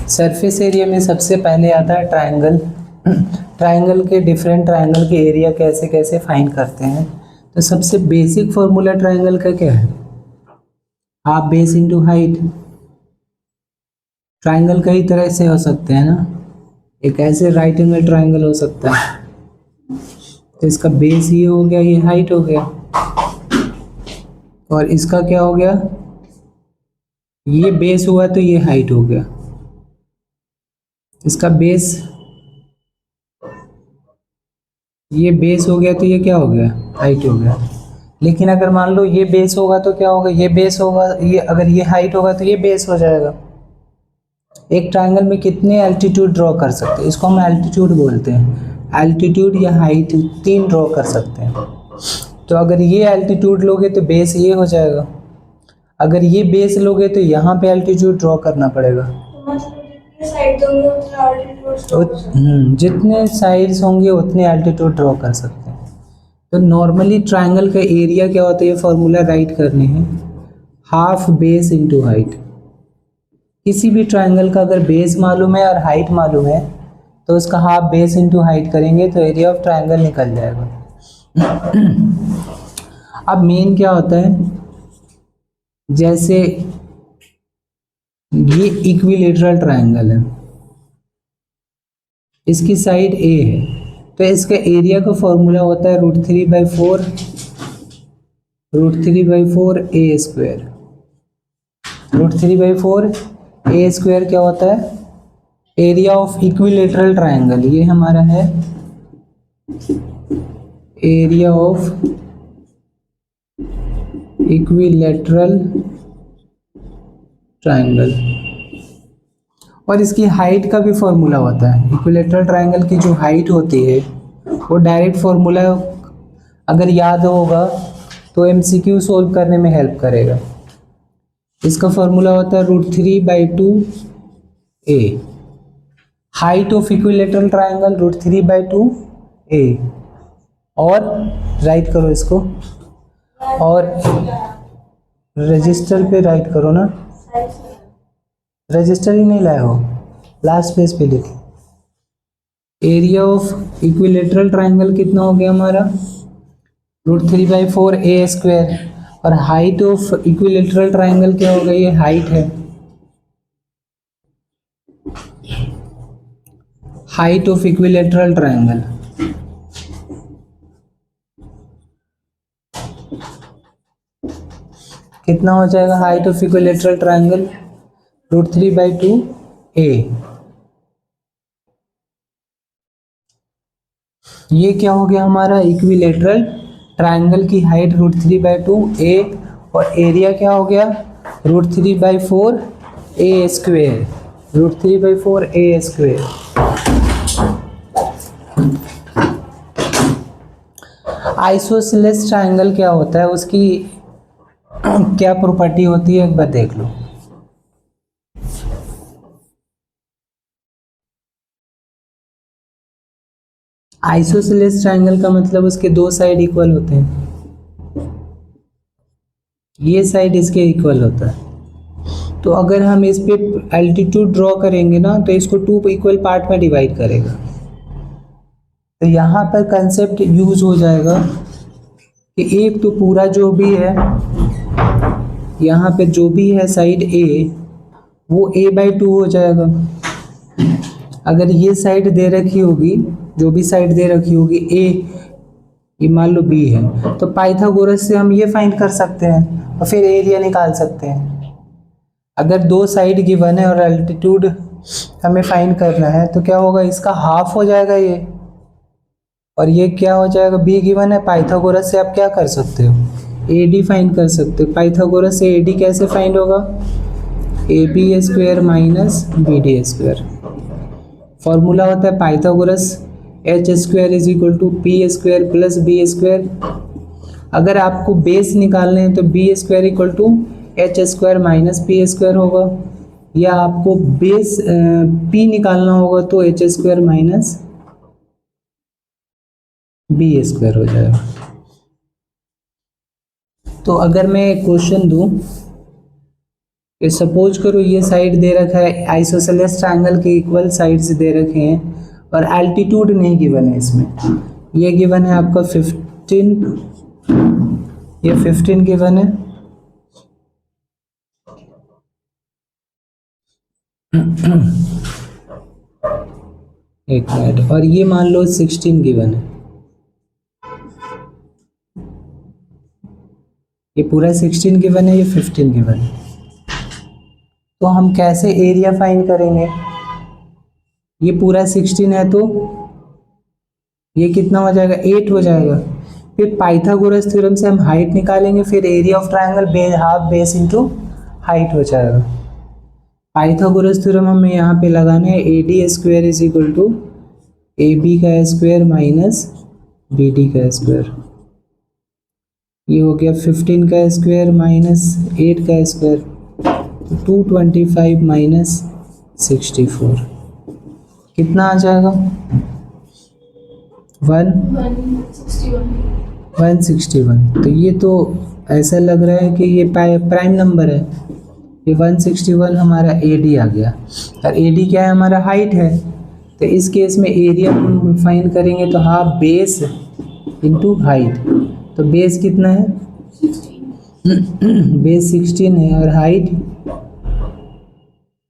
Surface area में सबसे पहले आता है ट्रायंगल। ट्रायंगल के डिफरेंट ट्रायंगल के एरिया कैसे कैसे फाइंड करते हैं। तो सबसे बेसिक फॉर्मूला ट्रायंगल का क्या है, half base into height. Triangle कई तरह से हो सकते हैं ना, एक ऐसे राइट एंगल ट्रायंगल हो सकता है, तो इसका बेस ये हो गया, ये हाइट हो गया, और इसका क्या हो गया, ये बेस हुआ तो ये हाइट हो गया। इसका बेस, ये बेस हो गया तो ये क्या हो गया, हाइट हो गया। लेकिन अगर मान लो ये बेस होगा तो क्या होगा, ये बेस होगा, ये अगर ये हाइट होगा तो ये बेस हो जाएगा। एक ट्रायंगल में कितने एल्टीट्यूड ड्रॉ कर सकते हैं, इसको हम एल्टीट्यूड बोलते हैं। एल्टीट्यूड या हाइट 3 ड्रॉ कर सकते हैं। तो अगर ये एल्टीट्यूड लोगे तो बेस ये हो जाएगा, अगर ये बेस लोगे तो यहाँ पे एल्टीट्यूड ड्रॉ करना पड़ेगा। जितने साइड्स होंगे उतने एल्टीट्यूड ड्रॉ कर सकते हैं। तो नॉर्मली ट्रायंगल का एरिया क्या होता है, ये फॉर्मूला राइट करने हैं, हाफ बेस इंटू हाइट। किसी भी ट्रायंगल का अगर बेस मालूम है और हाइट मालूम है तो उसका हाफ बेस इंटू हाइट करेंगे तो एरिया ऑफ ट्रायंगल निकल जाएगा। अब मेन क्या होता है, जैसे ये इक्विलेटरल ट्रायंगल है, इसकी साइड ए है, तो इसका एरिया का फॉर्मूला होता है √3/4 a स्क्वायर। √3/4 a स्क्वायर क्या होता है, एरिया ऑफ इक्विलेटरल ट्रायंगल। ये हमारा है एरिया ऑफ इक्विलेटरल ट्रायंगल, और इसकी हाइट का भी फॉर्मूला होता है। इक्विलेटरल ट्रायंगल की जो हाइट होती है वो डायरेक्ट फॉर्मूला अगर याद होगा तो एमसीक्यू सोल्व करने में हेल्प करेगा। इसका फॉर्मूला होता है √3/2 a। Height of equilateral triangle √3/2 a, और राइट करो इसको, और रजिस्टर पे राइट करो ना, रजिस्टर ही नहीं लाए हो, लास्ट पेज पे लिखो। एरिया ऑफ इक्विलेटरल ट्रायंगल कितना हो गया हमारा, √3/4 a स्क्वायर, और हाइट ऑफ इक्विलेटरल ट्रायंगल क्या होगा, ये हाइट है, हाइट ऑफ इक्विलेटरल ट्रायंगल। कितना हो जाएगा height of equilateral triangle, √3/2 a। ये क्या हो गया हमारा, इक्विलेटरल ट्रायंगल की हाइट √3/2 a, और एरिया क्या हो गया, √3/4 a square, √3/4 a square. Isosceles triangle क्या होता है, उसकी क्या प्रॉपर्टी होती है, एक बार देख लो। आइसोसेलेस ट्रायंगल का मतलब उसके दो साइड इक्वल होते हैं, ये साइड इसके इक्वल होता है। तो अगर हम इस पे एल्टीट्यूड ड्रॉ करेंगे ना तो इसको 2 इक्वल पार्ट में डिवाइड करेगा। तो यहाँ पर कंसेप्ट यूज हो जाएगा कि एक तो पूरा जो भी है, यहाँ पे जो भी है साइड ए, वो a/2 हो जाएगा। अगर ये साइड दे रखी होगी, जो भी साइड दे रखी होगी a, ये मान लो b है, तो पाइथागोरस से हम ये फाइंड कर सकते हैं और फिर एरिया निकाल सकते हैं। अगर दो साइड गिवन है और एल्टीट्यूड हमें फाइंड करना है तो क्या होगा, इसका हाफ हो जाएगा ये, और ये क्या हो जाएगा, b गिवन है। पाइथागोरस से आप क्या कर सकते हो, AD फाइंड कर सकते हो। पाइथागोरस से AD कैसे फाइंड होगा, AB² माइनस BD²। फॉर्मूला होता है Pythagoras H² = P² plus B²। अगर आपको बेस निकालने हैं तो B² = H² माइनस P² होगा, या आपको बेस P निकालना होगा तो H² माइनस B² हो जाएगा। तो अगर मैं क्वेश्चन दूं कि सपोज करो ये साइड दे रखा है, आइसोसेलेस ट्रायंगल के इक्वल साइड्स दे रखे हैं और एल्टीट्यूड नहीं गिवन है इसमें। ये गिवन है आपका 15, ये 15 गिवन है, एक मिनट, और ये मान लो 16 गिवन है, ये पूरा 16 गिवन है, ये 15 गिवन है। तो हम कैसे एरिया फाइंड करेंगे? ये पूरा 16 है तो ये कितना हो जाएगा, 8 हो जाएगा। फिर पाइथागोरस थ्योरम से हम हाइट निकालेंगे, फिर area of triangle half base into height हो जाएगा। पाइथागोरस थ्योरम हमें यहाँ पे लगाना है, AD square is equal to AB का स्क्वायर माइनस BD का स्क्वायर। ये हो गया 15 का स्क्वायर माइनस 8 का स्क्वायर, 225 माइनस 64 कितना आ जाएगा, 161। तो ये तो ऐसा लग रहा है कि ये प्राइम नंबर है, ये 161 हमारा AD आ गया। और AD क्या है, हमारा हाइट है। तो इस केस में एरिया हम फाइंड करेंगे तो हाफ बेस इंटू हाइट। तो बेस कितना है, 16 बेस 16 है, और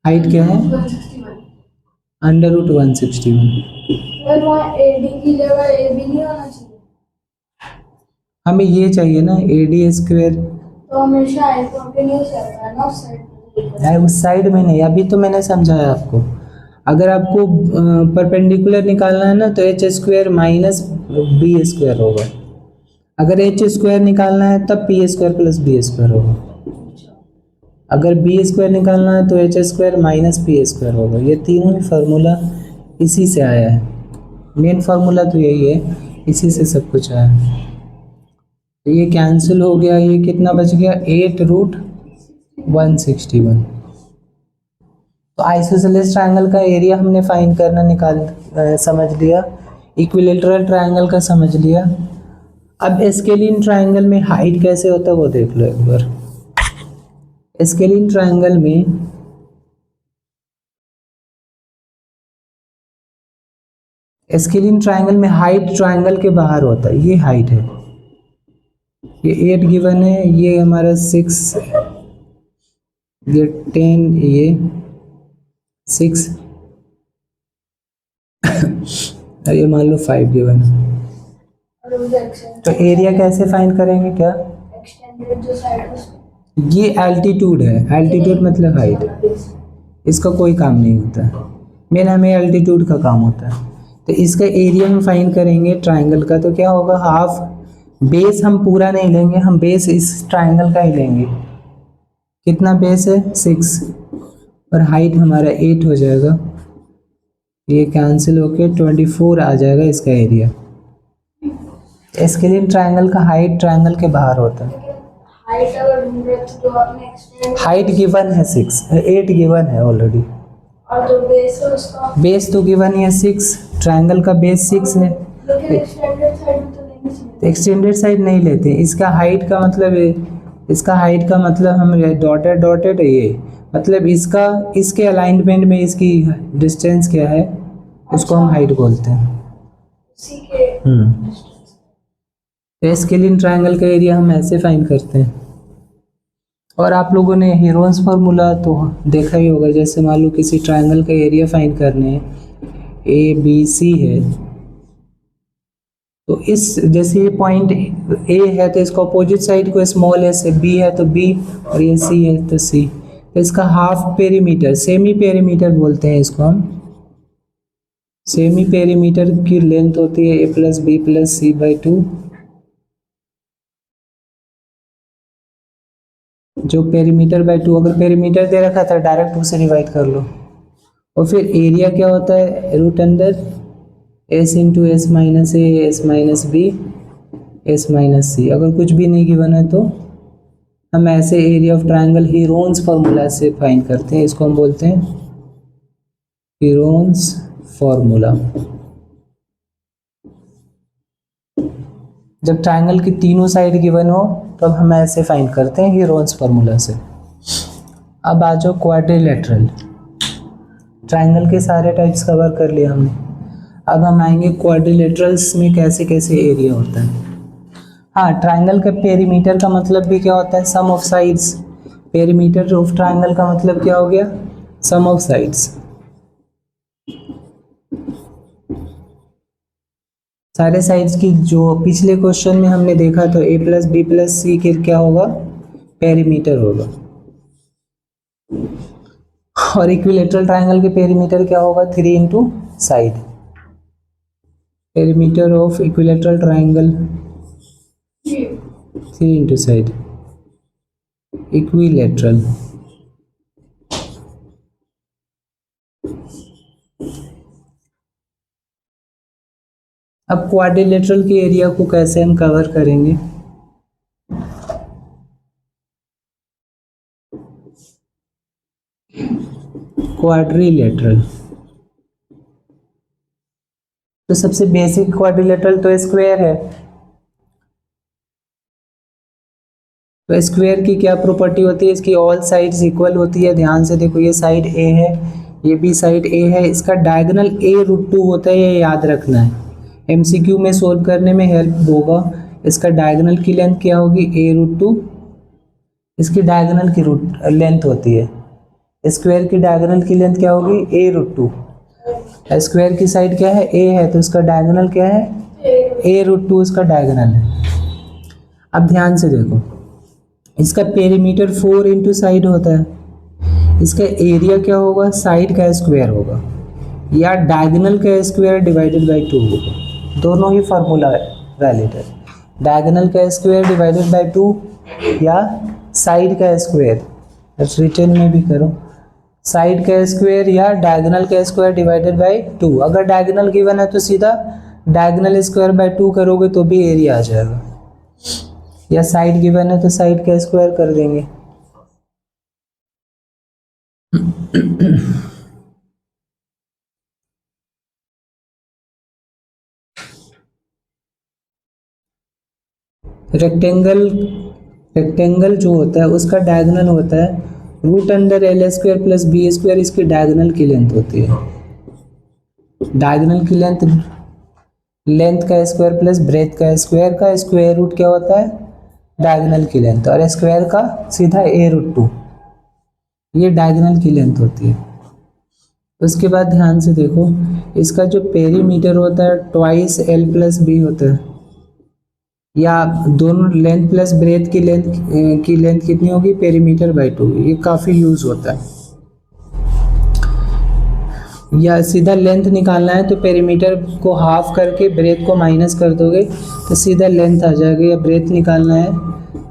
हाइट क्या है, √161। हमें ये चाहिए ना AD स्क्वायर, तो हमेशा हाइपोटेन्यूज रहता है ना उस साइड में नहीं। अभी तो मैंने समझाया आपको, अगर आपको परपेंडिकुलर निकालना है ना तो h square minus B square होगा, अगर h स्क्वायर निकालना है तब P square plus B square होगा, अगर B स्क्वायर निकालना है तो h square minus P square होगा। ये तीनों ही फार्मूला इसी से आया है, मेन फार्मूला तो यही है, इसी से सब कुछ आया है। तो ये कैंसिल हो गया, ये कितना बच गया, 8√161। तो आइसोसेलेस ट्रायंगल का एरिया हमने फाइंड करना समझ लिया, इक्विलेटरल ट्रायंगल का समझ लिया। अब स्केलिन ट्रायंगल में हाइट कैसे होता है वो देख लो एक बार। स्केलिन ट्रायंगल में हाइट ट्रायंगल के बाहर होता है, ये हाइट है, ये 8 गिवन है, ये हमारा 6, ये 10, ये 6 और ये मान लो 5 गिवन है। तो एरिया कैसे फाइंड करेंगे, क्या ये एल्टीट्यूड है, एल्टीट्यूड मतलब हाइट, इसका कोई काम नहीं होता है, मेन हमें एल्टीट्यूड का काम होता है। तो इसका एरिया हम फाइंड करेंगे ट्रायंगल का, तो क्या होगा, हाफ बेस हम पूरा नहीं लेंगे, हम बेस इस ट्रायंगल का ही लेंगे। कितना बेस है, 6, और हाइट हमारा 8 हो जाएगा, ये कैंसिल होके 24 आ जाएगा इसका एरिया। स्केलिन ट्रायंगल का हाइट ट्रायंगल के बाहर होता है। हाइट गिवन है 6, 8 गिवन है ऑलरेडी, और जो बेस है उसका, बेस तो गिवन है 6, ट्रायंगल का बेस 6 है। एक्सटेंडेड साइड नहीं लेते, इसका हाइट का मतलब है, इसका हाइट का मतलब हम डॉटेड डॉटेड है, ये मतलब इसका, इसके अलाइनमेंट में इसकी डिस्टेंस क्या है उसको हम हाइट बोलते हैं। तो स्केलिन ट्रायंगल का एरिया हम ऐसे फाइंड करते हैं। और आप लोगों ने हीरोन्स फार्मूला तो देखा ही होगा, जैसे मान लो किसी ट्रायंगल का एरिया फाइंड करने हैं, ABC है, तो इस जैसे ये पॉइंट A है तो इसका अपोजिट साइड को स्मॉल a से, B है तो B, और ये C है तो C, तो इसका हाफ पेरीमीटर, सेमी पेरीमीटर बोलते हैं इसको हम। सेमी पेरीमीटर की लेंथ होती है A + B + C/2, जो पेरीमीटर बाय 2, अगर पेरीमीटर दे रखा था डायरेक्ट 2 से डिवाइड कर लो। और फिर एरिया क्या होता है, √under S × S - A S - B S - C। अगर कुछ भी नहीं गिवन है तो हम ऐसे area of triangle Heron's formula से फाइंड करते हैं, इसको हम बोलते हैं हीरोन्स फार्मूला। जब ट्रायंगल की तीनों साइड गिवन हो तब हम ऐसे फाइंड करते हैं हीरोन्स फार्मूला से। अब आ जाओ क्वाड्रिलेटरल। ट्रायंगल के सारे टाइप्स कवर कर लिए हमने। अब हम आएंगे क्वाड्रिलेटरल्स में कैसे कैसे एरिया होता है। हाँ, ट्रायंगल का पेरीमीटर का मतलब भी क्या होता है, sum of sides. Perimeter of triangle का मतलब क्या हो गया, सम ऑफ साइड्स। सारे साइड्स की जो पिछले क्वेश्चन में हमने देखा तो a plus B plus C के क्या होगा, पेरीमीटर होगा। और इक्विलेटरल ट्रायंगल के पेरीमीटर क्या होगा, 3 into side. Perimeter of equilateral triangle 3 into side, equilateral. अब क्वाड्रिलेटरल के एरिया को कैसे हम कवर करेंगे। क्वाड्रिलेटरल तो सबसे बेसिक क्वाड्रिलेटरल तो स्क्वायर है। तो स्क्वायर की क्या प्रॉपर्टी होती है, इसकी ऑल साइड्स इक्वल होती है। ध्यान से देखो, ये साइड ए है, ये भी साइड ए है, इसका डायगोनल a√2 होता है, ये याद रखना है। एमसीक्यू में सोल्व करने में हेल्प होगा। इसका डायगोनल की लेंथ क्या होगी, a√2, इसकी डायगोनल की लेंथ होती है। स्क्वायर की डायगोनल की लेंथ क्या होगी, a√2। स्क्वायर की साइड क्या है, a है, तो इसका डायगोनल क्या है, a√2 इसका डायगोनल है। अब ध्यान से देखो, इसका पेरीमीटर 4 इंटू साइड होता है। इसका एरिया क्या होगा, साइड का स्क्वायर होगा या डायगोनल का स्क्वायर डिवाइडेड बाय 2 होगा। दोनों ही फार्मूला वैलिड है। डायगोनल का स्क्वायर डिवाइडेड बाय 2 या साइड का स्क्वायर, रिटर्न में भी करो, साइड का स्क्वायर या डायगोनल का स्क्वायर डिवाइडेड बाय 2। अगर डायगोनल गिवन है तो सीधा डायगोनल स्क्वायर बाय 2 करोगे तो भी एरिया आ जाएगा, या साइड गिवन है तो साइड का स्क्वायर कर देंगे। रेक्टेंगल जो होता है उसका डायगोनल होता है √(l²+ b²), इसकी डायगोनल की लेंथ होती है। डायगोनल की लेंथ का स्क्वायर प्लस ब्रेथ का स्क्वायर रूट क्या होता है, डायगोनल की लेंथ, और स्क्वायर का सीधा a√2, ये डायगोनल की लेंथ होती है। उसके बाद ध्यान से देखो, इसका जो पेरीमीटर होता है 2l+b होता है, या दोनों लेंथ प्लस ब्रेथ की लेंथ कितनी होगी, पेरीमीटर बाय 2। ये काफ़ी यूज होता है। या सीधा लेंथ निकालना है तो पेरीमीटर को हाफ करके ब्रेथ को माइनस कर दोगे तो सीधा लेंथ आ जाएगा, या ब्रेथ निकालना है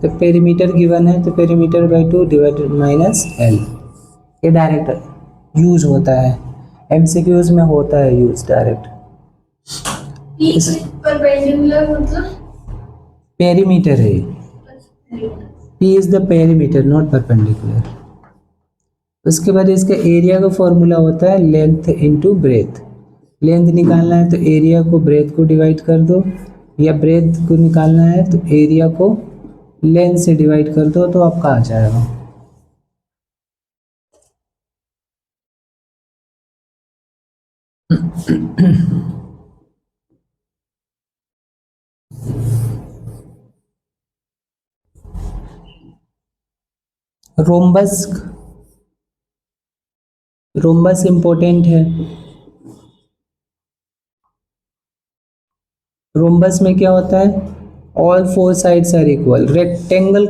तो पेरीमीटर गिवन है तो पेरीमीटर बाय 2 डिवाइडेड -l। ये डायरेक्ट यूज होता है, एमसीक्यूज में होता है यूज डायरेक्ट। परपेंडिकुलर मतलब पेरीमीटर है, P is the perimeter not perpendicular. उसके बाद इसका एरिया का फॉर्मूला होता है लेंथ इनटू ब्रेथ। लेंथ निकालना है तो एरिया को ब्रेथ को डिवाइड कर दो, या ब्रेथ को निकालना है तो एरिया को लेंथ से डिवाइड कर दो, तो आपका आ जाएगा। रोम्बस इंपॉर्टेंट है। रोम्बस में क्या होता है, all 4 sides are equal. Rectangle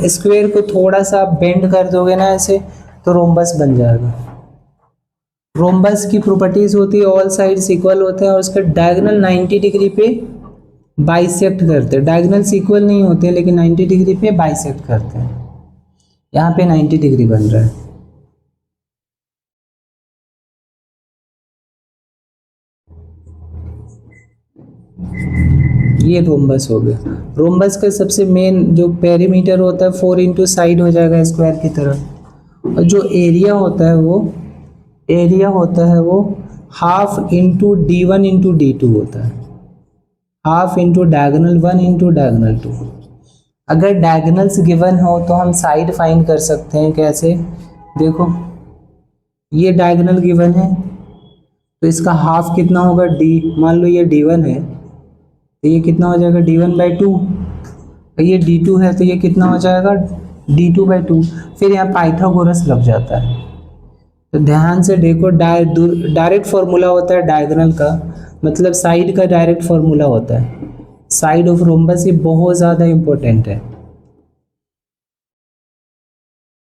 square को थोड़ा सा बेंड कर दोगे ना ऐसे तो रोम्बस बन जाएगा। रोम्बस की प्रॉपर्टीज होती है ऑल साइड्स इक्वल होते हैं और उसका डायगोनल 90 डिग्री पे बाइसेक्ट करते हैं। डायगोनल्स इक्वल नहीं होते हैं लेकिन 90 डिग्री पे बाइसेक्ट करते हैं। यहाँ पे 90 डिग्री बन रहा है। ये रोम्बस हो गया। रोम्बस का सबसे मेन जो पेरीमीटर होता है 4 इंटू साइड हो जाएगा स्क्वायर की तरह, और जो एरिया होता है वो half into d1 into d2 होता है। Half into diagonal 1 into diagonal 2। अगर डायगोनल्स गिवन हो तो हम साइड फाइंड कर सकते हैं। कैसे, देखो ये डायगोनल गिवन है, तो इसका हाफ कितना होगा डी, मान लो ये d1 है तो ये कितना हो जाएगा d1/2, ये d2 है तो ये कितना हो जाएगा d2/2। फिर यहाँ पाइथागोरस लग जाता है। तो ध्यान से देखो, डायरेक्ट फॉर्मूला होता है डायगोनल का, मतलब साइड का डायरेक्ट फॉर्मूला होता है। साइड ऑफ रोम्बस ये बहुत ज़्यादा इम्पोर्टेंट है।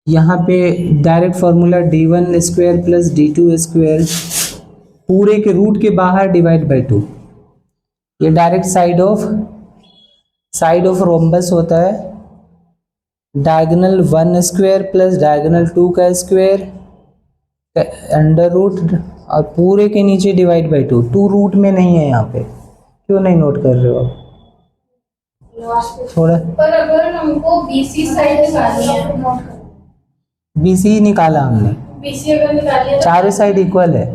यहाँ पे direct formula d1² plus d2², पूरे के रूट के बाहर डिवाइड बाई 2। ये डायरेक्ट साइड ऑफ रोम्बस होता है। डायगोनल 1² प्लस डायगोनल 2 का स्क्वायर अंडर रूट और पूरे के नीचे डिवाइड बाई 2। 2 रूट में नहीं है यहाँ पे, क्यों नहीं नोट कर रहे हो आप? थोड़ा पर अगर हमको बीसी साइड निकालनी है, BC निकाला हमने, बीसी अगर निकाली है चारों साइड इक्वल है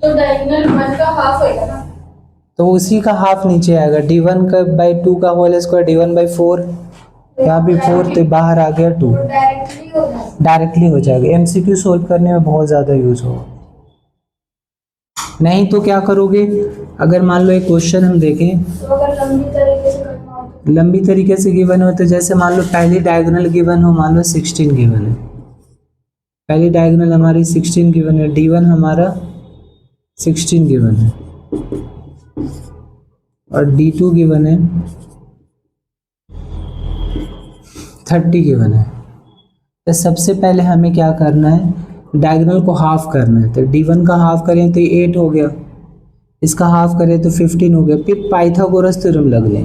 तो डायगोनल 1 का हाफ होएगा ना, तो उसी का हाफ नीचे आएगा। d1/2 का होल स्क्वायर d1/4, यहाँ भी 4 तो बाहर आ गया 2, तो डायरेक्टली हो जाएगा। डायरेक्टली हो जाएगा। MCQ सोल्व करने में बहुत ज़्यादा यूज होगा। नहीं तो क्या करोगे, अगर मान लो एक क्वेश्चन हम देखें, तो अगर लंबी तरीके से करना हो तो लंबी तरीके से गिवन हो तो जैसे मान लो पहली डायगोनल गिवन हो, मान लो 16 गिवन है, पहली डायगोनल हमारी 16 गिवन है, d1 हमारा 16 गिवन है और d2 गिवन है 30 गिवन है। तो सबसे पहले हमें क्या करना है, डायगोनल को हाफ करना है। तो d1 का हाफ करें तो 8 हो गया, इसका हाफ करें तो 15 हो गया। फिर पाइथागोरस थ्योरम लग लें,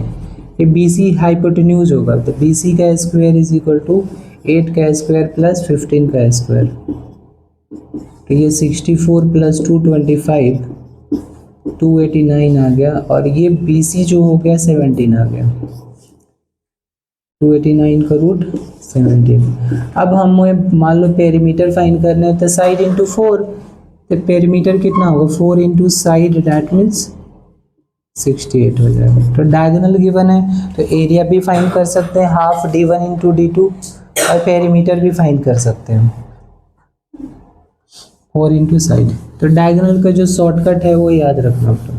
ये BC हाइपोटेन्यूज होगा, तो BC का स्क्वायर इज इक्वल टू 8 का स्क्वायर प्लस 15 का स्क्वायर। तो ये 64 प्लस 2 25, 289 आ गया, और ये BC जो हो गया 17 आ गया, 289 का रूट 17। अब हमें मान लो पेरीमीटर फाइंड करना है, तो साइड इंटू 4, तो पेरीमीटर कितना होगा 4 इंटू साइड, दैट मीन्स 68 हो जाएगा। तो डायगोनल गिवन है तो एरिया भी फाइंड कर सकते हैं, हाफ d1 इंटू d2, और पेरीमीटर भी फाइंड कर सकते हैं 4 इंटू साइड। तो डायगोनल का जो शॉर्टकट है वो याद रखना। तो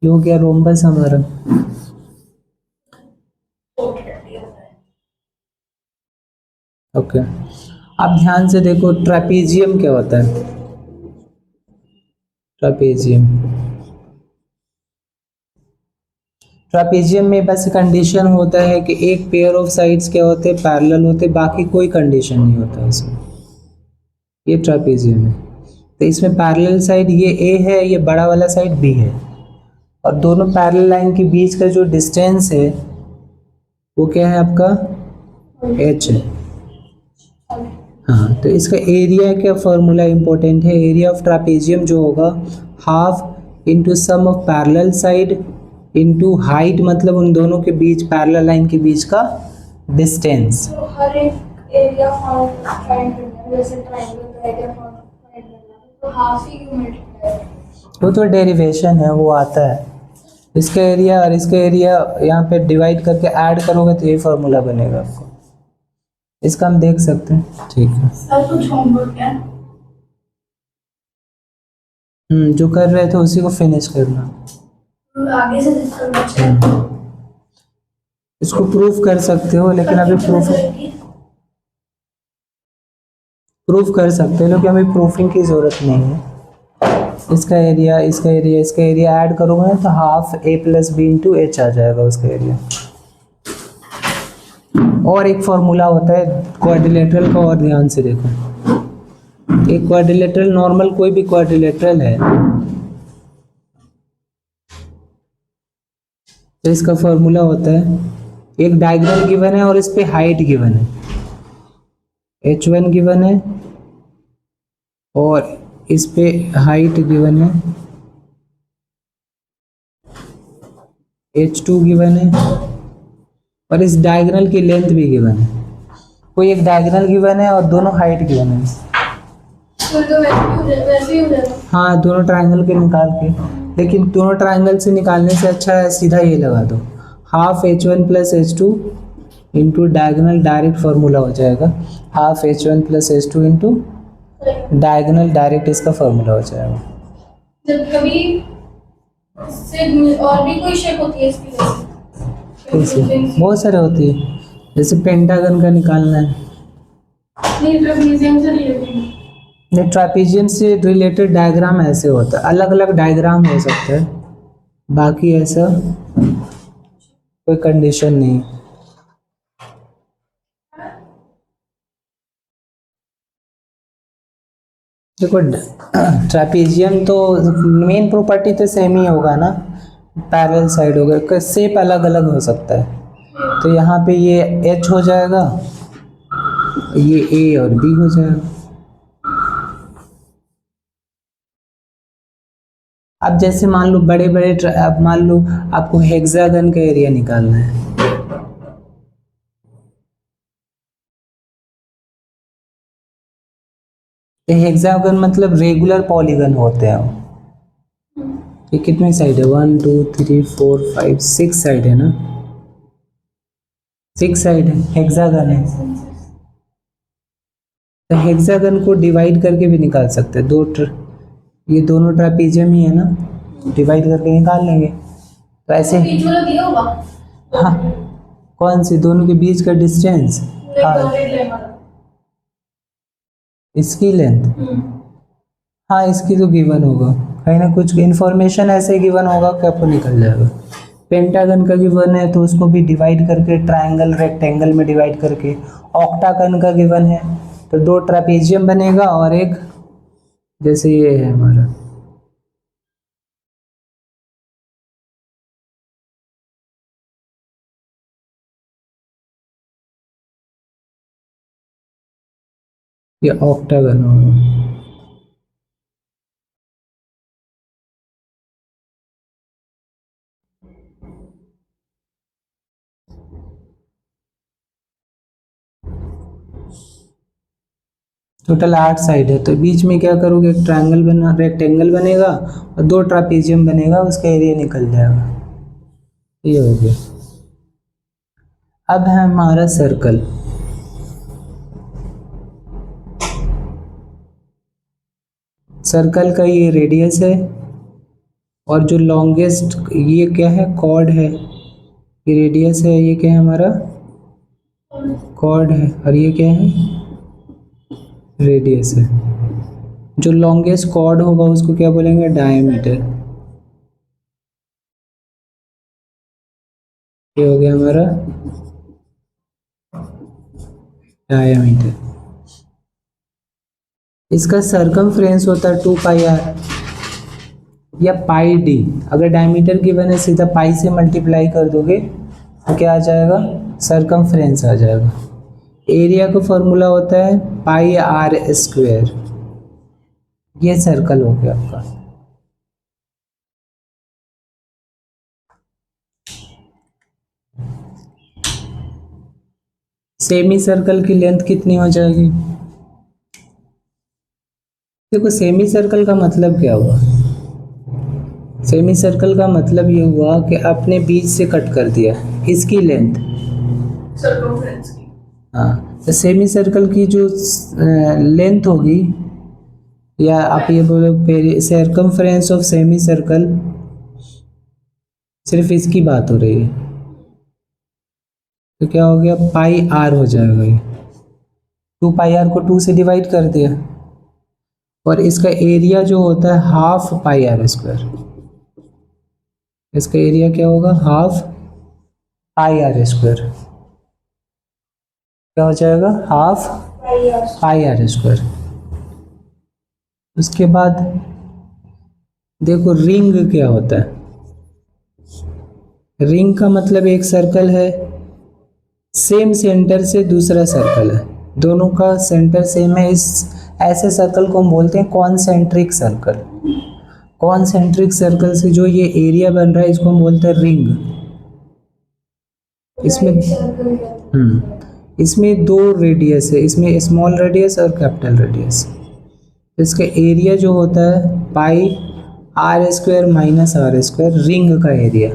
ये हो गया रोम्बस हमारा। ओके, अब ध्यान से देखो ट्रेपेजियम क्या होता है। ट्रेपेजियम में बस कंडीशन होता है कि एक पेयर ऑफ साइड्स क्या होते हैं, पैरेलल होते, बाकी कोई कंडीशन नहीं होता इसमें। ये ट्रेपेजियम है, तो इसमें पैरेलल साइड ये A है, ये बड़ा वाला साइड B है, और दोनों पैरेलल लाइन के बीच का जो डिस्टेंस है वो क्या है आपका H है। हाँ, तो इसका एरिया का फॉर्मूला इंपॉर्टेंट है। एरिया ऑफ ट्रेपेजियम जो होगा half into sum of parallel side into height, मतलब उन दोनों के बीच पैरेलल लाइन के बीच का डिस्टेंस। तो हर एक एरिया फाइंड करना है, जैसे ट्रायंगल का एरिया फाइंड करना है तो हाफ ही क्यों मल्टीप्लाई, वो तो डेरिवेशन है, वो आता है। इसका एरिया और इसका एरिया यहाँ पे डिवाइड करके ऐड करोगे तो ये फॉर्मूला बनेगा आपको। इसका हम देख सकते हैं, ठीक है। सर कुछ होमवर्क है? जो कर रहे थे उसी को फिनिश करना। आगे से करना चाहिए। इसको प्रूफ कर सकते हो, लेकिन अभी प्रूफ कर सकते हो, लेकिन अभी प्रूफिंग की ज़रूरत नहीं है। इसका एरिया इसका एरिया इसका एरिया ऐड करोगे तो half A plus B into H आ जाएगा उसका एरिया। और एक फॉर्मूला होता है क्वाड्रिलेटरल का, और ध्यान से देखो, एक क्वाड्रिलेटरल नॉर्मल कोई भी क्वाड्रिलेटरल है तो इसका फॉर्मूला होता है, एक डायगोनल गिवन है और इस पे हाइट गिवन है, h1 गिवन है और इस पे हाइट गिवन है, h2 गिवन है और इस डायगोनल की लेंथ भी गिवन है। कोई एक डायगोनल गिवन है और दोनों हाइट गिवन है। तो वैसे ही हो जाएगा। हाँ, दोनों ट्रायंगल के निकाल के, लेकिन दोनों ट्रायंगल से निकालने से अच्छा है सीधा ये लगा दो, half h1 plus h2 into diagonal direct formula हो जाएगा, half h1 plus h2 into diagonal direct इसका फार्मूला हो जाएगा। जब कभी इससे और भी कोई शेप होती है इसकी कैसे? वजह बहुत सारे होती है, जैसे पेंटागन का निकालना है। नहीं ट्रेपेजियम से रिलेटेड नहीं, ट्रापेजियम से रिलेटेड डायग्राम ऐसे होता है, अलग अलग डायग्राम हो सकता है, बाकी ऐसा कोई कंडीशन नहीं। देखो ट्रापेजियम तो मेन प्रॉपर्टी तो सेम ही होगा ना, पैरेलल साइड होगा, शेप अलग अलग हो सकता है। तो यहाँ पे ये एच हो जाएगा, ये ए और बी हो जाएगा। अब जैसे मान लो बड़े बड़े अब मान लो आपको हेक्सागन का एरिया निकालना है, तो हेक्सागन मतलब रेगुलर पॉलीगन होते हैं। ये कितनी साइड है? 1 2 3 4 5 6 साइड है ना, 6 साइड है, हेक्सागन है। तो हेक्सागन को डिवाइड करके भी निकाल सकते हैं, ये दोनों ट्रापेजियम ही है ना, डिवाइड करके निकाल लेंगे। तो ऐसे बीच वाला दिया होगा। हाँ, कौन सी दोनों के बीच का डिस्टेंस? हाँ, इसकी लेंथ, हाँ इसकी तो गिवन होगा, कहीं ना कुछ इन्फॉर्मेशन ऐसे गिवन होगा कि आपको निकल जाएगा। पेंटागन का गिवन है तो उसको भी डिवाइड करके, ट्रायंगल रेक्टेंगल में डिवाइड करके। ऑक्टागन का गिवन है तो 2 ट्रापेजियम बनेगा और एक, जैसे ये है हमारा, ये ऑक्टागन होगा। टोटल 8 साइड है, तो बीच में क्या करोगे, एक ट्रायंगल बना, रेक्टेंगल बनेगा और 2 ट्रापेजियम बनेगा, उसका एरिया निकल जाएगा। ये हो गया। अब है हमारा सर्कल। सर्कल का ये रेडियस है और जो लॉन्गेस्ट, ये क्या है, कॉर्ड है, ये रेडियस है, ये क्या है हमारा, कॉर्ड है, और ये क्या है, रेडियस है। जो लॉन्गेस्ट कॉर्ड होगा उसको क्या बोलेंगे, डायमीटर। ये हो गया हमारा डायमीटर। इसका सरकमफ्रेंस होता है 2 पाई आर या पाई डी। अगर डायमीटर गिवन है सीधा पाई से मल्टीप्लाई कर दोगे तो क्या आ जाएगा, सरकमफ्रेंस आ जाएगा। एरिया का फॉर्मूला होता है पाई आर स्क्वायर। ये सर्कल हो गया आपका। सेमी सर्कल की लेंथ कितनी हो जाएगी? देखो सेमी सर्कल का मतलब क्या हुआ, सेमी सर्कल का मतलब ये हुआ कि आपने बीच से कट कर दिया इसकी लेंथ, सर्कमफ्रेंस की। हाँ, तो सेमी सर्कल की जो लेंथ होगी, या आप ये बोलो सर्कमफ्रेंस ऑफ सेमी सर्कल, सिर्फ इसकी बात हो रही है, तो क्या हो गया, पाई आर हो जाएगा। ये 2 पाई आर को 2 से डिवाइड कर दिया, और इसका एरिया जो होता है हाफ पाई आर स्क्वायर। इसका एरिया क्या होगा, हाफ पाई आर स्क्वायर। क्या हो जाएगा, हाफ पाई आर स्क्वायर। उसके बाद देखो रिंग क्या होता है। रिंग का मतलब एक सर्कल है, सेम सेंटर से दूसरा सर्कल है, दोनों का सेंटर सेम है, इस ऐसे सर्कल को हम बोलते हैं कॉन्सेंट्रिक सर्कल। कॉन्सेंट्रिक सर्कल से जो ये एरिया बन रहा है इसको हम बोलते हैं रिंग। इसमें 2 रेडियस है, इसमें स्मॉल रेडियस और कैपिटल रेडियस। इसका एरिया जो होता है pi R square minus R square, ring का area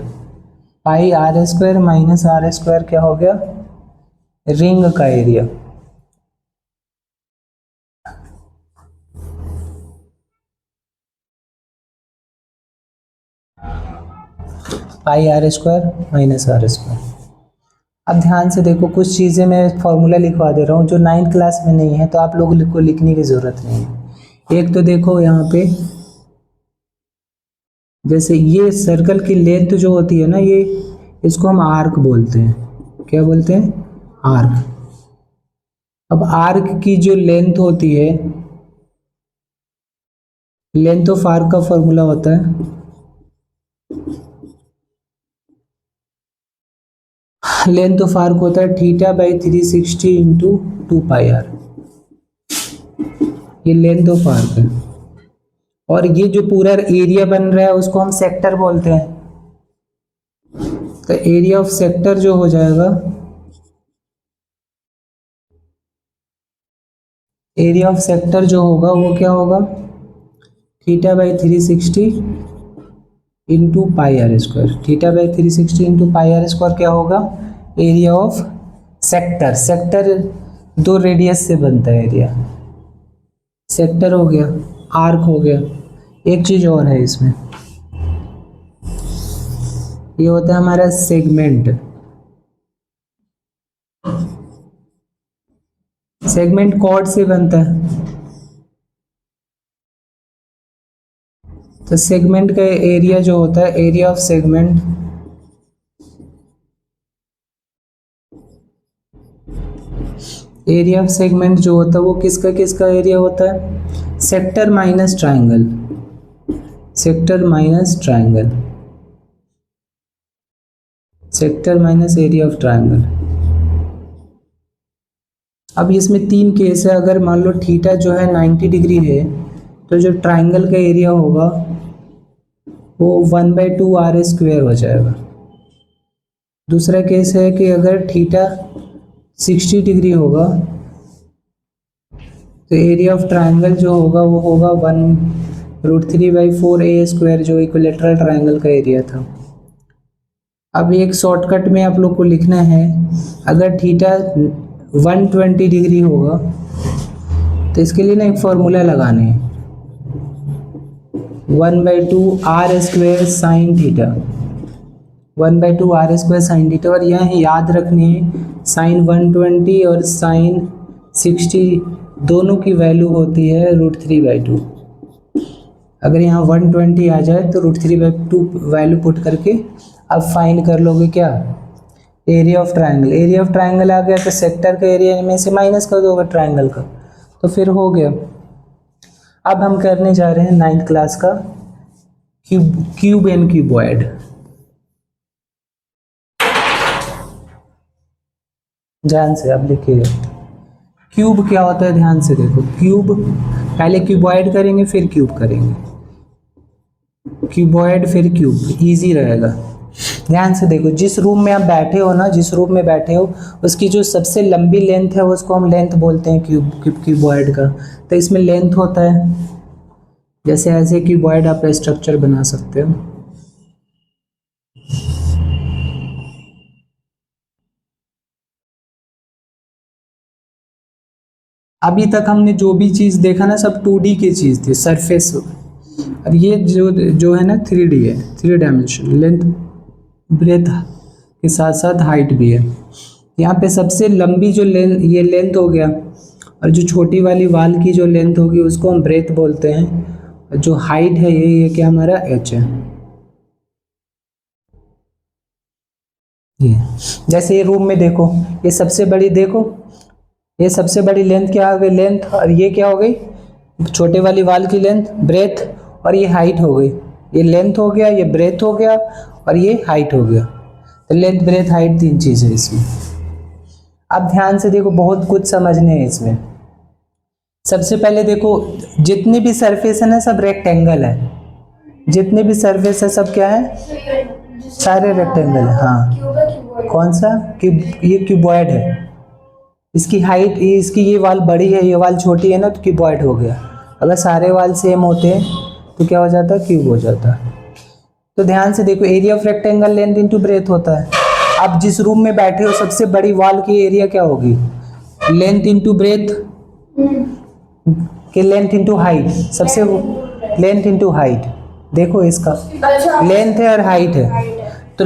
pi R square minus R square क्या हो गया, रिंग का area. Pi R square minus R square. अब ध्यान से देखो, कुछ चीज़ें मैं फॉर्मूला लिखवा दे रहा हूँ जो 9th क्लास में नहीं है, तो आप लोगों को लिखने की ज़रूरत नहीं है। एक तो देखो यहाँ पे, जैसे ये सर्कल की लेंथ जो होती है ना, ये इसको हम आर्क बोलते हैं। क्या बोलते हैं? आर्क। अब आर्क की जो लेंथ होती है, लेंथ ऑफ आर्क का फॉर्मूला होता है लेंथ ऑफ आर्क होता है theta by 360 into 2 pi R. ये लेंथ ऑफ आर्क है। और ये जो पूरा एरिया बन रहा है उसको हम सेक्टर बोलते हैं। तो एरिया ऑफ सेक्टर जो हो जाएगा, एरिया ऑफ सेक्टर जो होगा वो क्या होगा? Theta by 360 into pi R square. Theta by 360 into pi R square क्या होगा? Area of sector. Sector 2 radius से बनता है एरिया। सेक्टर हो गया, आर्क हो गया। एक चीज और है इसमें, ये होता है हमारा सेगमेंट। सेगमेंट कॉर्ड से बनता है। तो सेगमेंट का एरिया जो होता है, area of segment, area of segment जो होता है वो किसका किसका एरिया होता है? Sector minus triangle. Sector minus triangle. Sector minus area of triangle. अब इसमें 3 केस है। अगर मान लो थीटा जो है 90 डिग्री है, तो जो ट्राइंगल का एरिया होगा वो 1/2 आर स्क्वायर हो जाएगा। दूसरा केस है कि अगर थीटा 60 डिग्री होगा, तो एरिया ऑफ ट्राइंगल जो होगा वो होगा 1√3/4 ए स्क्वायर, जो इक्विलेटरल ट्राइंगल का एरिया था। अब एक शॉर्टकट में आप लोग को लिखना है, अगर थीटा 120 डिग्री होगा तो इसके लिए ना एक फॉर्मूला लगाने हैं, 1/2 R square sine theta. 1/2 R square sine theta. और यहाँ याद रखनी है, साइन 120 और साइन 60 दोनों की वैल्यू होती है √3/2। अगर यहाँ 120 आ जाए तो √3/2 वैल्यू पुट करके अब फाइंड कर लोगे क्या? Area of triangle. Area of triangle आ गया तो सेक्टर का एरिया में से माइनस कर दोगे ट्राइंगल का, तो फिर हो गया। अब हम करने जा रहे हैं 9th क्लास का क्यूब एंड क्यूबॉइड। ध्यान से अब लिखिएगा, क्यूब क्या होता है? ध्यान से देखो, क्यूब पहले क्यूबॉइड करेंगे फिर क्यूब करेंगे, क्यूबॉइड फिर क्यूब, इजी रहेगा। ध्यान से देखो, जिस रूम में आप बैठे हो ना, जिस रूम में बैठे हो उसकी जो सबसे लंबी लेंथ है उसको हम लेंथ बोलते हैं क्यूबॉइड का। तो इसमें लेंथ होता है, जैसे ऐसे क्यूबॉइड आप स्ट्रक्चर बना सकते हो। अभी तक हमने जो भी चीज़ देखा ना, सब 2D की चीज़ थी, सरफेस। और ये जो है ना 3D है, 3 डायमेंशन। लेंथ ब्रेथ के साथ साथ हाइट भी है। यहाँ पे सबसे लंबी जो ये लेंथ हो गया, और जो छोटी वाली वाल की जो लेंथ होगी उसको हम ब्रेथ बोलते हैं। और जो हाइट है ये क्या हमारा h है। ये जैसे ये रूम में देखो, ये सबसे बड़ी, देखो ये सबसे बड़ी लेंथ क्या हो गई? लेंथ। और ये क्या हो गई? छोटे वाली वाल की लेंथ, ब्रेथ। और ये हाइट हो गई। ये लेंथ हो गया, ये ब्रेथ हो गया, और ये हाइट हो गया। तो लेंथ ब्रेथ हाइट 3 चीज़ है इसमें। अब ध्यान से देखो, बहुत कुछ समझने हैं इसमें। सबसे पहले देखो, जितनी भी सरफेस है ना सब रेक्टेंगल है। जितने भी सरफेस है सब क्या है? सारे रेक्टेंगल है। हाँ, कौन सा? ये क्यूबॉइड है। इसकी हाइट, इसकी ये वाल बड़ी है, ये वाल छोटी है ना, तो क्यूबॉइड हो गया। अगर सारे वाल सेम होते तो क्या हो जाता? क्यूब हो जाता। तो ध्यान से देखो, area of rectangle length into breadth होता है। आप जिस रूम में बैठे हो सबसे बड़ी वॉल की एरिया क्या होगी? लेंथ इंटू ब्रेथ कि लेंथ इंटू हाइट? सबसे लेंथ इंटू हाइट। देखो इसका अच्छा लेंथ है और हाइट है, तो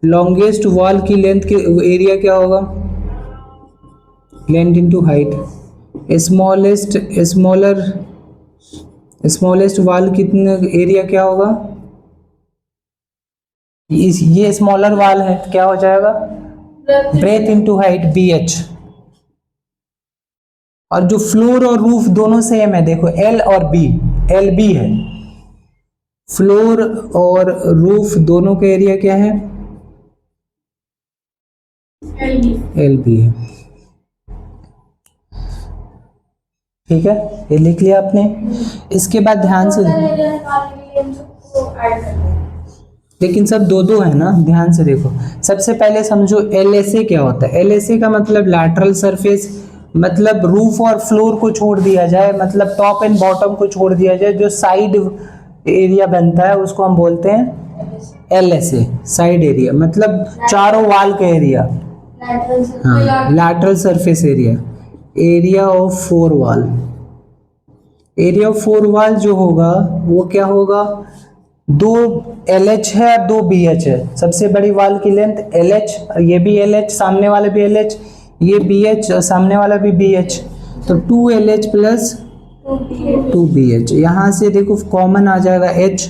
लॉन्गेस्ट वॉल की लेंथ के एरिया क्या होगा? Length into height. Smallest wall कितने एरिया क्या होगा? ये स्मॉलर वॉल है, क्या हो जाएगा? Breath into height BH। और जो फ्लोर और रूफ दोनों सेम है, देखो L और B, LB है। फ्लोर और रूफ दोनों का एरिया क्या है? LB है। ठीक है, ये लिख लिया आपने। इसके बाद ध्यान से, लेकिन सब दो दो है ना, ध्यान से देखो। सबसे पहले समझो LSA क्या होता है। LSA का मतलब लैटरल सरफेस, मतलब रूफ और फ्लोर को छोड़ दिया जाए, मतलब टॉप एंड बॉटम को छोड़ दिया जाए, जो साइड एरिया बनता है उसको हम बोलते हैं LSA, साइड एरिया, मतलब चारों वाल का एरिया। हाँ, lateral surface area, area of four wall. Area of four wall जो होगा वो क्या होगा? 2 LH है और 2 BH है। सबसे बड़ी वॉल की लेंथ LH, और ये भी LH, सामने वाला भी LH, ये BH और सामने वाला भी BH, तो 2LH प्लस 2BH। यहाँ से देखो कॉमन आ जाएगा H,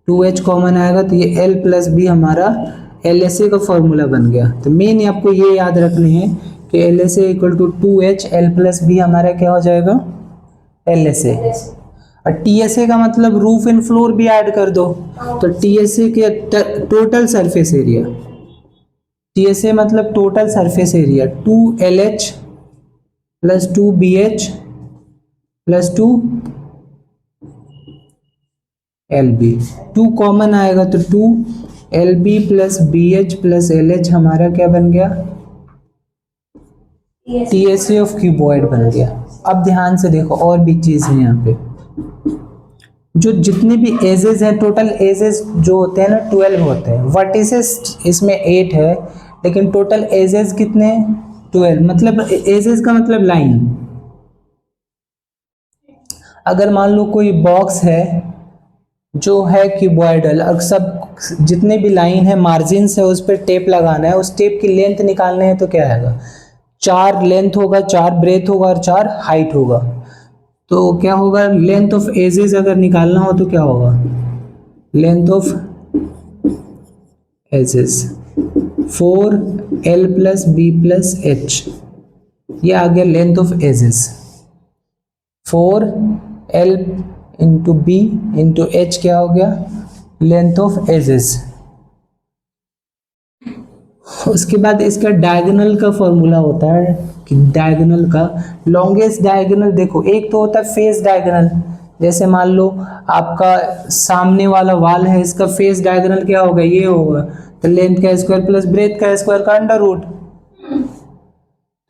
2H कॉमन आएगा, तो ये L प्लस B हमारा LSA का फॉर्मूला बन गया। तो मेन आपको ये याद रखने हैं कि LSA equal to 2H, L plus B हमारा क्या हो जाएगा? LSA। और TSA का मतलब रूफ एंड फ्लोर भी ऐड कर दो, तो TSA के टोटल सरफेस एरिया, TSA मतलब total surface area 2LH plus 2BH plus 2LB। 2 common आएगा तो 2LB plus BH plus LH हमारा क्या बन गया? TSA ऑफ क्यूबॉइड बन गया। अब ध्यान से देखो और भी चीज है यहाँ पे, जो जितने भी एजेस हैं, टोटल एजेस जो होते हैं ना 12 होते हैं। वर्टिसेस इसमें 8 है, लेकिन टोटल एजेस कितने हैं? 12। मतलब एजेस का मतलब लाइन। अगर मान लो कोई बॉक्स है जो है क्यूबॉइडल, और सब जितने भी लाइन है, मार्जिन्स है, उस पर टेप लगाना है, उस टेप की लेंथ निकालना है, तो क्या आएगा? 4 लेंथ होगा, 4 ब्रेथ होगा और 4 हाइट होगा। तो क्या होगा? लेंथ ऑफ एजेस अगर निकालना हो तो क्या होगा? Length of edges 4L plus B plus H, ये आ गया length of edges. 4L into B into H क्या हो गया? Length of edges. उसके बाद इसका डायगोनल का फॉर्मूला होता है कि डायगोनल का लॉन्गेस्ट डायगोनल, देखो एक तो होता है फेस डायगोनल। जैसे मान लो आपका सामने वाला वाल है, इसका फेस डायगोनल क्या होगा? ये होगा, तो लेंथ का स्क्वायर प्लस ब्रेथ का स्क्वायर का अंडर रूट।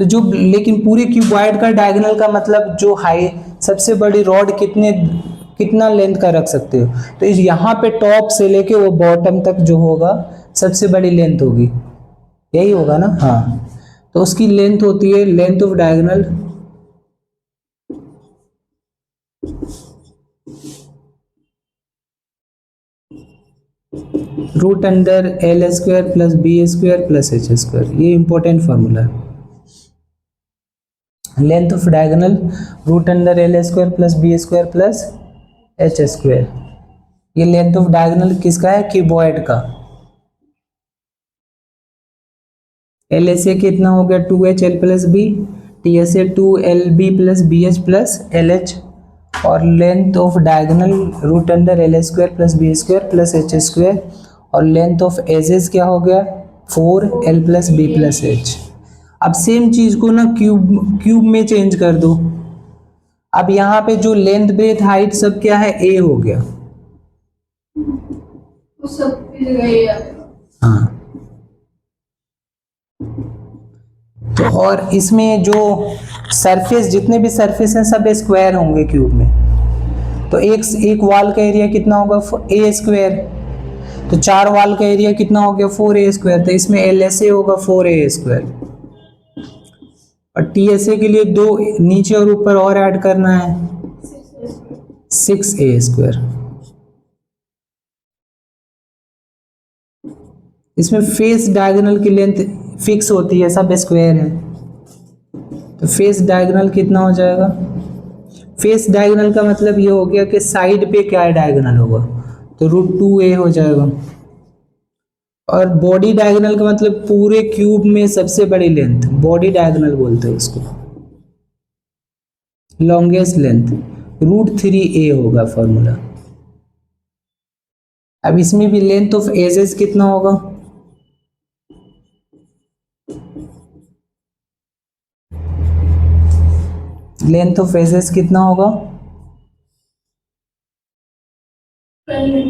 तो जो, लेकिन पूरे क्यूबॉइड का डायगोनल का मतलब जो हाई सबसे बड़ी रॉड कितना लेंथ का रख सकते हो, तो इस यहाँ पे टॉप से लेके वो बॉटम तक जो होगा सबसे बड़ी लेंथ होगी, यही होगा ना? हाँ, तो उसकी लेंथ होती है length of diagonal root under L square plus B square plus H square. ये इंपॉर्टेंट फॉर्मूला है। Length of diagonal root under L square plus B square plus H square. ये लेंथ ऑफ डायगोनल किसका है? Cuboid का। LSA कितना हो गया? 2HL plus B, TSA 2LB plus BH plus LH, और length of diagonal root under L square plus B square plus H square, और length of edges क्या हो गया? 4L plus B plus H। अब same चीज को ना cube में चेंज कर दो। अब यहाँ पे जो लेंथ ब्रेथ हाइट सब क्या है? A हो गया। हाँ, तो और इसमें जो सरफेस, जितने भी सरफेस हैं सब स्क्वायर होंगे क्यूब में, तो एक वॉल का एरिया कितना होगा? A square. तो 4 वाल का एरिया कितना हो गया 4a², तो इसमें LSA होगा 4a², और TSA के लिए 2 नीचे और ऊपर और ऐड करना है 6a²। इसमें फेस डायगोनल की लेंथ फिक्स होती है, सब स्क्वायर है, तो फेस डायगोनल कितना हो जाएगा? फेस डायगोनल का मतलब ये हो गया कि साइड पे क्या डायगोनल होगा, तो √2a हो जाएगा। और बॉडी डायगोनल का मतलब पूरे क्यूब में सबसे बड़ी लेंथ, बॉडी डायगोनल बोलते हैं उसको, लॉन्गेस्ट लेंथ, √3a होगा फॉर्मूला। अब इसमें भी लेंथ ऑफ एजेस कितना होगा? लेंथ ऑफ एजेस कितना होगा?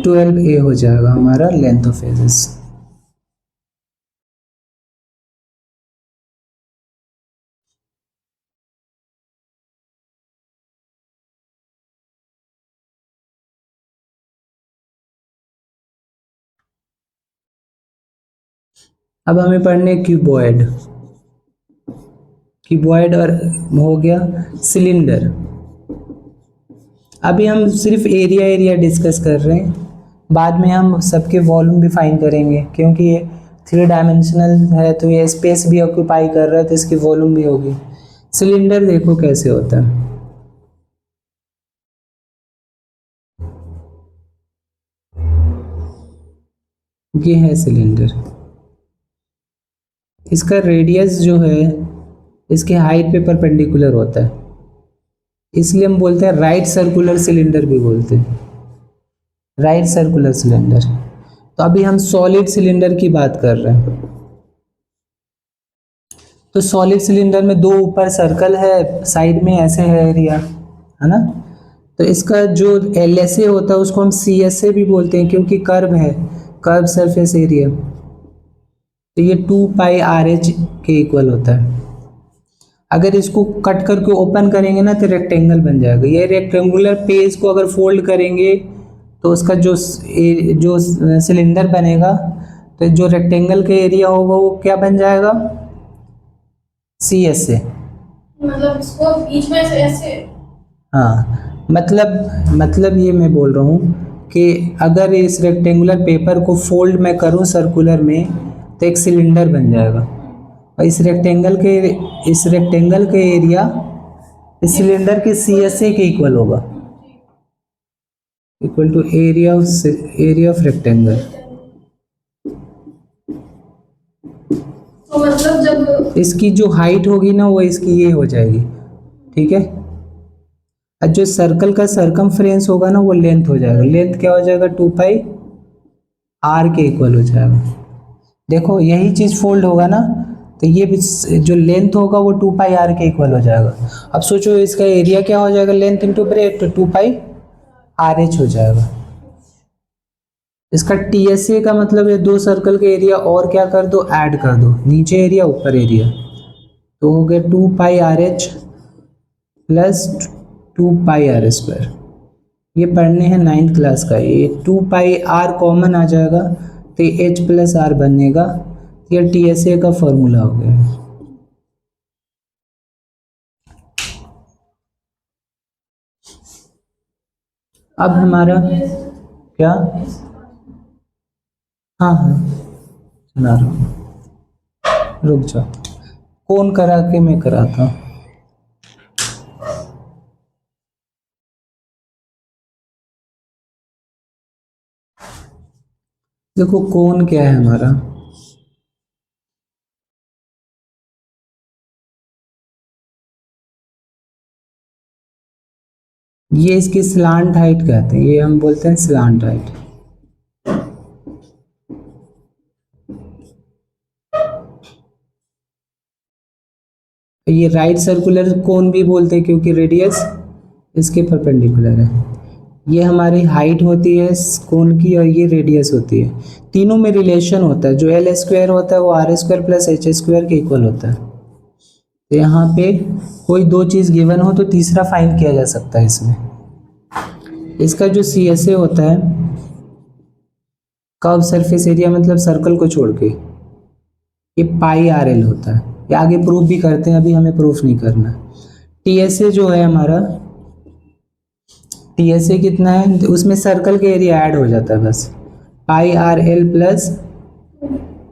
12a हो जाएगा हमारा लेंथ ऑफ एजेस। अब हमें पढ़ने क्यूबॉइड, क्यूबॉइड और हो गया सिलेंडर। अभी हम सिर्फ एरिया डिस्कस कर रहे हैं, बाद में हम सबके वॉल्यूम भी फाइंड करेंगे, क्योंकि ये 3 डायमेंशनल है तो ये स्पेस भी ऑक्यूपाई कर रहा है, तो इसकी वॉल्यूम भी होगी। सिलेंडर देखो कैसे होता है, ये है सिलेंडर। इसका रेडियस जो है इसके हाइट पे परपेंडिकुलर होता है, इसलिए हम बोलते हैं राइट सर्कुलर सिलेंडर भी बोलते हैं, राइट सर्कुलर सिलेंडर। तो अभी हम सॉलिड सिलेंडर की बात कर रहे हैं। तो सॉलिड सिलेंडर में 2 ऊपर सर्कल है, साइड में ऐसे है एरिया, है ना। तो इसका जो LSA होता है उसको हम CSA भी बोलते हैं, क्योंकि कर्व है, कर्व सरफेस एरिया। तो ये 2πRH के इक्वल होता है। अगर इसको कट करके ओपन करेंगे ना तो रेक्टेंगल बन जाएगा। ये रेक्टेंगुलर पेज को अगर फोल्ड करेंगे तो उसका जो सिलेंडर बनेगा, तो जो रेक्टेंगल का एरिया होगा वो क्या बन जाएगा? CSA। मतलब इसको बीच में से ऐसे, हाँ, मतलब ये मैं बोल रहा हूँ कि अगर इस रेक्टेंगुलर पेपर को फोल्ड मैं करूँ सर्कुलर में तो एक सिलेंडर बन जाएगा, और इस रेक्टेंगल के एरिया इस सिलेंडर के CSA के इक्वल होगा, equal to area of rectangle. तो मतलब जब इसकी जो हाइट होगी ना वो इसकी ये हो जाएगी, ठीक है। और जो सर्कल का सरकमफ्रेंस होगा ना वो लेंथ हो जाएगा, लेंथ क्या हो जाएगा? 2πr के इक्वल हो जाएगा। देखो यही चीज फोल्ड होगा ना तो ये भी जो लेंथ होगा वो 2πr के इक्वल हो जाएगा। अब सोचो इसका एरिया क्या हो जाएगा? लेंथ इंटू ब्रेथ, तो 2πRH हो जाएगा। इसका TSA का मतलब है 2 सर्कल के एरिया और क्या कर दो? ऐड कर दो, नीचे एरिया ऊपर एरिया, तो हो गया 2πRH प्लस 2πr²। ये पढ़ने हैं 9th क्लास का। ये 2πr कॉमन आ जाएगा तो H प्लस R बनेगा, ये TSA का फॉर्मूला हो गया। अब हमारा क्या? हाँ सुना रहा हूँ, रुक जाओ, कौन करा के मैं कराता हूँ। देखो कौन क्या है हमारा, ये इसकी स्लांट हाइट कहते हैं, ये हम बोलते हैं स्लांट हाइट। ये राइट सर्कुलर कोन भी बोलते हैं क्योंकि रेडियस इसके परपेंडिकुलर है। ये हमारी हाइट होती है कोन की और ये रेडियस होती है। तीनों में रिलेशन होता है, जो L² होता है वो R² प्लस H² के इक्वल होता है। तो यहाँ पे कोई 2 चीज़ गिवन हो तो तीसरा फाइंड किया जा सकता है इसमें। इसका जो CSA होता है कर्व सरफेस एरिया मतलब सर्कल को छोड़ के, ये पाई आर एल होता है। ये आगे प्रूफ भी करते हैं, अभी हमें प्रूफ नहीं करना। टी एस ए जो है हमारा, टी एस ए कितना है, तो उसमें सर्कल का एरिया ऐड हो जाता है बस, pi R L plus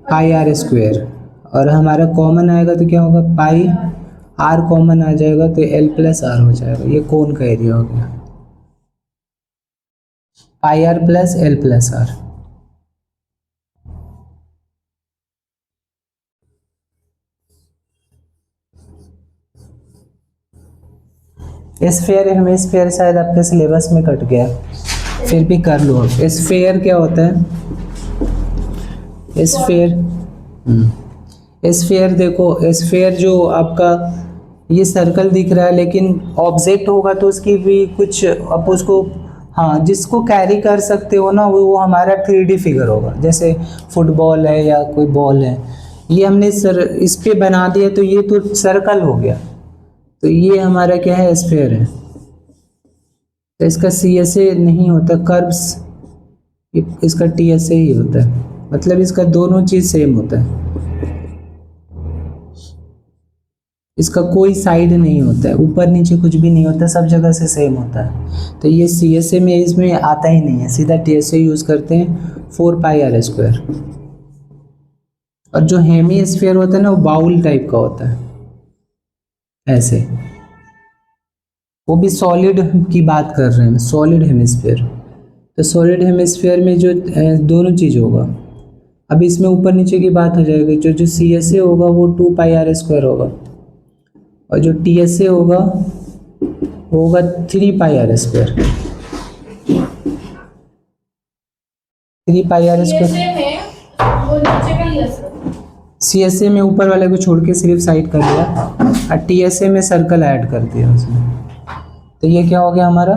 pi R square, और हमारा कॉमन आएगा तो क्या होगा, पाई आर कॉमन आ जाएगा तो एल प्लस आर हो जाएगा। ये कोन का एरिया हो गया, pi R plus L plus R. Sphere hemisphere शायद आपके सिलेबस में कट गया, फिर भी कर लो। स्फेयर क्या होता है, स्फेयर, स्फेयर देखो, स्फेयर जो आपका ये सर्कल दिख रहा है, लेकिन ऑब्जेक्ट होगा तो उसकी भी कुछ, आप उसको, हाँ, जिसको कैरी कर सकते हो ना, वो हमारा 3D फिगर होगा। जैसे फुटबॉल है या कोई बॉल है, ये हमने इस पे बना दिया तो ये तो सर्कल हो गया, तो ये हमारा क्या है, स्फेयर है। तो इसका सी एस ए नहीं होता, कर्व्स, इसका टी एस ए ही होता है, मतलब इसका दोनों चीज़ सेम होता है, इसका कोई साइड नहीं होता है, ऊपर नीचे कुछ भी नहीं होता, सब जगह से सेम होता है। तो ये सी एस ए में इसमें आता ही नहीं है, सीधा टी एस ए यूज़ करते हैं, 4 पाई आर स्क्वायर। और जो हेमी स्फीयर होता है ना, वो बाउल टाइप का होता है, ऐसे, वो भी सॉलिड की बात कर रहे हैं, सॉलिड हेमिस्फीयर। तो सॉलिड हेमिस्फीयर में जो दोनों चीज़ होगा, अब इसमें ऊपर नीचे की बात हो जाएगी। जो सी एस ए होगा वो 2 पाई आर स्क्वायर होगा, और जो टी एस ए होगा वो होगा 3 pi R square. 3 pi R square C S A में ऊपर वाले को छोड़ के सिर्फ साइड कर दिया, और टी एस ए में सर्कल ऐड कर दिया उसमें, तो ये क्या हो गया हमारा,